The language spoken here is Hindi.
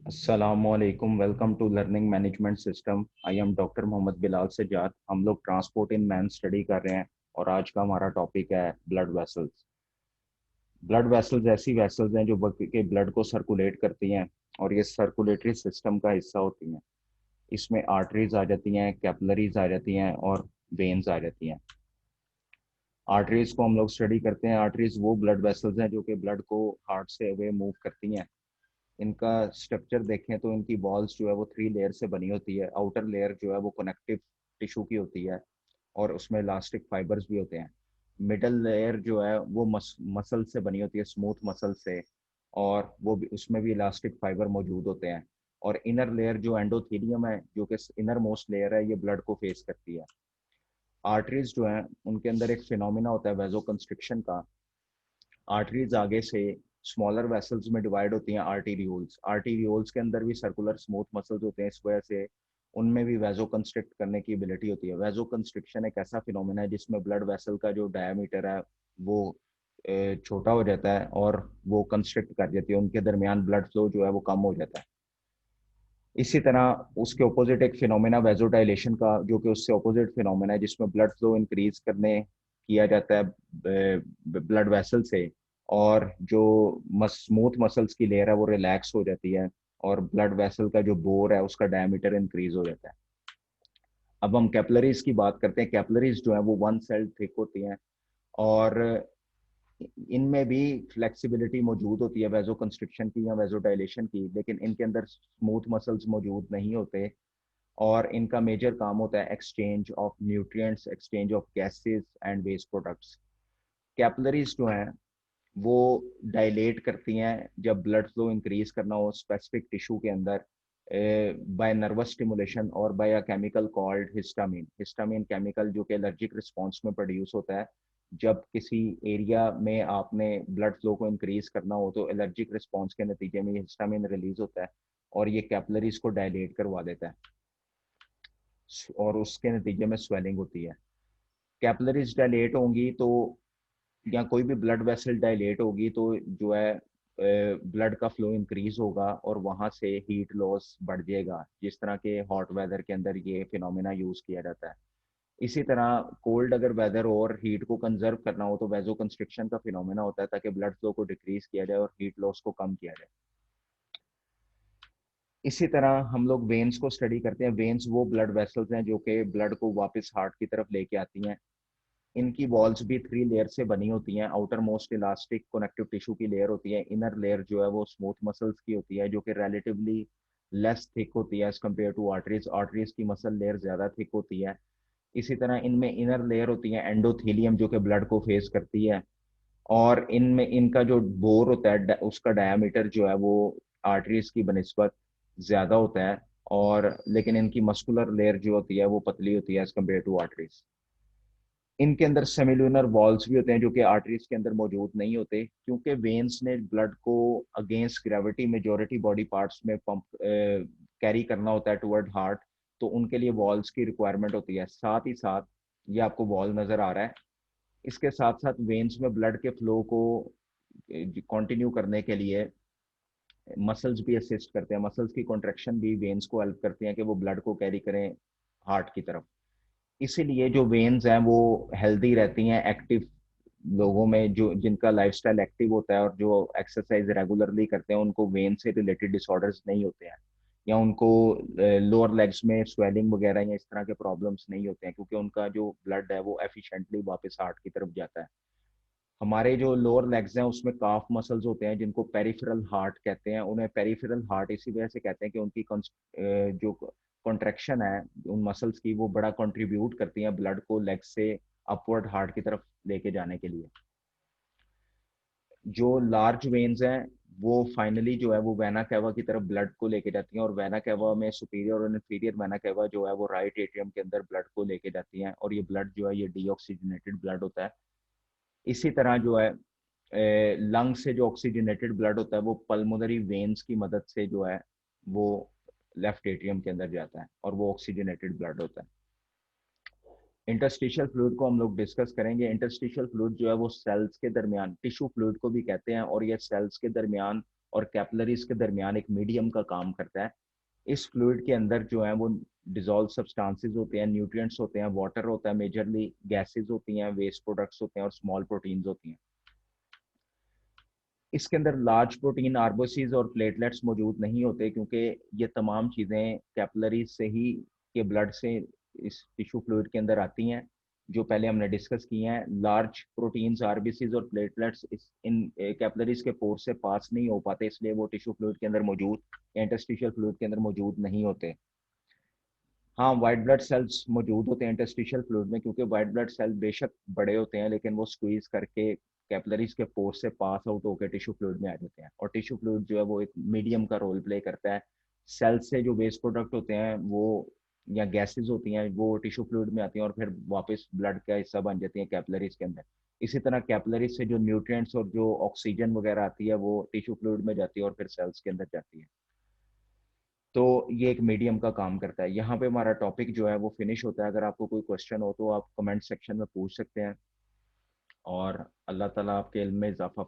अस्सलामुअलैकुम। Welcome to learning management system. I am doctor Mohammad Bilal Sajjad. हम लोग ट्रांसपोर्ट इन मैन स्टडी कर रहे हैं और आज का हमारा टॉपिक है ब्लड वेसल्स। ब्लड वेसल्स ऐसी वेसल्स हैं जो के ब्लड को सर्कुलेट करती हैं और ये सर्कुलेटरी सिस्टम का हिस्सा होती हैं। इसमें आर्टरीज आ जाती हैं, कैपिलरीज आ जाती हैं और वेन्स आ जाती हैं। आर्टरीज को हम लोग स्टडी करते हैं। आर्टरीज वो ब्लड वेसल्स हैं जो कि ब्लड को हार्ट से अवे मूव करती हैं। इनका स्ट्रक्चर देखें तो इनकी वॉल्स जो है वो 3 लेयर से बनी होती है। आउटर लेयर जो है वो कनेक्टिव टिश्यू की होती है और उसमें इलास्टिक फाइबर्स भी होते हैं। मिडल लेयर जो है वो मसल से बनी होती है, स्मूथ मसल से, और वो भी उसमें भी इलास्टिक फाइबर मौजूद होते हैं। और इनर लेयर जो एंडोथेलियम है, जो कि इनर मोस्ट लेयर है, ये ब्लड को फेस करती है। आर्टरीज जो है उनके अंदर एक फिनोमिना होता है वेजो कंस्ट्रिक्शन का। आर्टरीज आगे से स्मॉलर वेसल्स में डिवाइड होती हैं, आर्टीरियोल्स। आर्टीरियोल्स के अंदर भी सर्कुलर स्मूथ मसल्स होते हैं, इस वजह से उनमें भी वेजो कंस्ट्रिक्ट करने की एबिलिटी होती है। वेजो कंस्ट्रिक्शन एक ऐसा फिनोमेना है जिसमें ब्लड वेसल का जो डायमीटर है वो छोटा हो जाता है और वो कंस्ट्रिक्ट कर जाती है, उनके दरमियान ब्लड फ्लो जो है वो कम हो जाता है। इसी तरह उसके ऑपोजिट एक फिनोमेना वेजोडाइलेशन का, जो कि उससे ऑपोजिट फिनोमेना है, जिसमें ब्लड फ्लो इंक्रीज करने किया जाता है ब्लड वेसल से, और जो स्मूथ मसल्स की लेयर है वो रिलैक्स हो जाती है और ब्लड वेसल का जो बोर है उसका डायमीटर इंक्रीज हो जाता है। अब हम कैपिलरीज की बात करते हैं। कैपिलरीज जो है वो वन सेल थिक होती हैं और इनमें भी फ्लेक्सिबिलिटी मौजूद होती है वेजो कंस्ट्रिक्शन की या वेजो डायलेशन की, लेकिन इनके अंदर स्मूथ मसल्स मौजूद नहीं होते। और इनका मेजर काम होता है exchange of nutrients, exchange of gases and waste products. Capillaries जो हैं वो डायलेट करती हैं जब ब्लड फ्लो इंक्रीज करना हो स्पेसिफिक टिश्यू के अंदर, बाय नर्वस स्टिमुलेशन और by a chemical called histamine. Histamine chemical जो कि एलर्जिक रिस्पॉन्स में प्रोड्यूस होता है। जब किसी एरिया में आपने ब्लड फ्लो को इंक्रीज करना हो तो एलर्जिक रिस्पॉन्स के नतीजे में हिस्टामिन रिलीज होता है और ये कैपिलरीज को डायलेट करवा देता है और उसके नतीजे में स्वेलिंग होती है। कैपिलरीज डायलेट होंगी तो, या कोई भी ब्लड वेसल डायलेट होगी तो जो है ब्लड का फ्लो इंक्रीज होगा और वहां से हीट लॉस बढ़ जाएगा, जिस तरह के हॉट वेदर के अंदर ये फिनोमेना यूज किया जाता है। इसी तरह कोल्ड अगर वेदर हो और हीट को कंजर्व करना हो तो वेजो कंस्ट्रिक्शन का फिनोमेना होता है, ताकि ब्लड फ्लो को डिक्रीज किया जाए और हीट लॉस को कम किया जाए। इसी तरह हम लोग वेन्स को स्टडी करते हैं। वेन्स वो ब्लड वेसल्स हैं जो कि ब्लड को वापस हार्ट की तरफ लेके आती हैं। इनकी वॉल्स भी 3 लेयर से बनी होती हैं। Outer most elastic connective tissue की लेयर होती है। इनर लेयर जो है वो स्मूथ मसल्स की होती है, जो कि रिलेटिवली लेस थिक होती है as compare to arteries. Arteries की मसल लेयर ज्यादा थिक होती है। इसी तरह इनमें इनर लेयर होती है एंडोथेलियम, जो कि ब्लड को फेस करती है। और इनमें इनका जो बोर होता है उसका डायमीटर जो है वो आर्टरीज की बनिस्बत ज्यादा होता है, और लेकिन इनकी मस्कुलर लेयर जो होती है वो पतली होती है एज कम्पेयर टू आर्टरीज। इनके अंदर सेमिलुनर वॉल्स भी होते हैं जो कि आर्टरीज के अंदर मौजूद नहीं होते, क्योंकि वेन्स ने ब्लड को against gravity majority body parts में पंप कैरी करना होता है टुवर्ड हार्ट। तो उनके लिए वॉल्स की रिक्वायरमेंट होती है। साथ ही साथ ये आपको वॉल नजर आ रहा है, इसके साथ साथ वेन्स में ब्लड के फ्लो को कंटिन्यू करने के लिए मसल्स भी असिस्ट करते हैं। मसल्स की कॉन्ट्रेक्शन भी वेन्स को हेल्प करती हैं कि वो ब्लड को कैरी करें हार्ट की तरफ। इसीलिए जो वेन्स हैं वो हेल्दी रहती हैं एक्टिव लोगों में, जो जिनका लाइफस्टाइल एक्टिव होता है और जो एक्सरसाइज रेगुलरली करते हैं, उनको वेन से रिलेटेड डिसऑर्डर्स नहीं होते हैं, या उनको लोअर लेग्स में स्वेलिंग वगैरह या इस तरह के प्रॉब्लम्स नहीं होते हैं, क्योंकि उनका जो ब्लड है वो एफिशिएंटली वापस हार्ट की तरफ जाता है। हमारे जो लोअर लेग्स हैं उसमें काफ मसल्स होते हैं जिनको पेरिफेरल हार्ट कहते हैं। उन्हें पेरिफेरल हार्ट इसी वजह से कहते हैं कि उनकी जो कॉन्ट्रेक्शन है उन मसल्स की, वो बड़ा कंट्रीब्यूट करती हैं ब्लड को लेग से अपवर्ड हार्ट की तरफ लेके जाने के लिए। जो लार्ज वेन्स हैं वो फाइनली जो है वो वेना कैवा की तरफ ब्लड को लेके जाती हैं, और वेना कैवा में सुपीरियर और इन्फीरियर वेना कैवा जो है वो राइट एट्रियम के अंदर ब्लड को लेके जाती हैं, और ये ब्लड जो है ये डीऑक्सीजनेटेड ब्लड होता है। इसी तरह जो है लंग से जो ऑक्सीजनेटेड ब्लड होता है वो पल्मोनरी वेन्स की मदद से जो है वो लेफ्ट एट्रियम के अंदर जाता है और वो ऑक्सीजनेटेड ब्लड होता है। इंटरस्टिशियल फ्लूइड को हम लोग डिस्कस करेंगे। इंटरस्टिशियल फ्लूइड जो है वो सेल्स के दरमियान, टिश्यू फ्लूइड को भी कहते हैं, और ये सेल्स के दरमियान और कैपिलरीज के दरमियान एक मीडियम का काम करता है। इस फ्लूइड के अंदर जो है वो डिजोल्व सब्सटेंसेस होते हैं, न्यूट्रिएंट्स होते हैं, वाटर होता है, मेजरली गैसेस होती हैं, वेस्ट प्रोडक्ट्स होते हैं और स्मॉल प्रोटीन्स होती हैं। इसके अंदर लार्ज प्रोटीन, आरबीसीज और प्लेटलेट्स मौजूद नहीं होते, क्योंकि ये तमाम चीज़ें कैपिलरीज से ही के ब्लड से इस टिश्यू फ्लूइड के अंदर आती हैं, जो पहले हमने डिस्कस की हैं। लार्ज प्रोटीन्स, आरबीसीज और प्लेटलेट्स इन कैपिलरीज के पोर से पास नहीं हो पाते, इसलिए वो टिश्यू फ्लूइड के अंदर मौजूद, इंटरस्टिशियल फ्लूइड के अंदर मौजूद नहीं होते। हाँ, वाइट ब्लड सेल्स मौजूद होते हैं इंटरस्टिशियल फ्लूइड में, क्योंकि वाइट ब्लड सेल बेशक बड़े होते हैं लेकिन वो स्क्वीज करके कैपिलरीज के पोर से पास आउट होकर टिश्यू फ्लूइड में आ जाते हैं। और टिश्यू फ्लूइड जो है वो एक मीडियम का रोल प्ले करता है। सेल से जो वेस्ट प्रोडक्ट होते हैं वो या गैसेज होती हैं वो टिश्यू फ्लूइड में आती हैं और फिर वापस ब्लड का हिस्सा बन जाती हैं कैपिलरीज के अंदर। इसी तरह कैपिलरीज से जो न्यूट्रिएंट्स और जो ऑक्सीजन वगैरह आती है वो टिश्यू फ्लूइड में जाती है और फिर सेल्स के अंदर जाती है। तो ये एक मीडियम का काम करता है। यहाँ पे हमारा टॉपिक जो है वो फिनिश होता है। अगर आपको कोई क्वेश्चन हो तो आप कमेंट सेक्शन में पूछ सकते हैं, और अल्लाह ताला आपके इल्म में इजाफा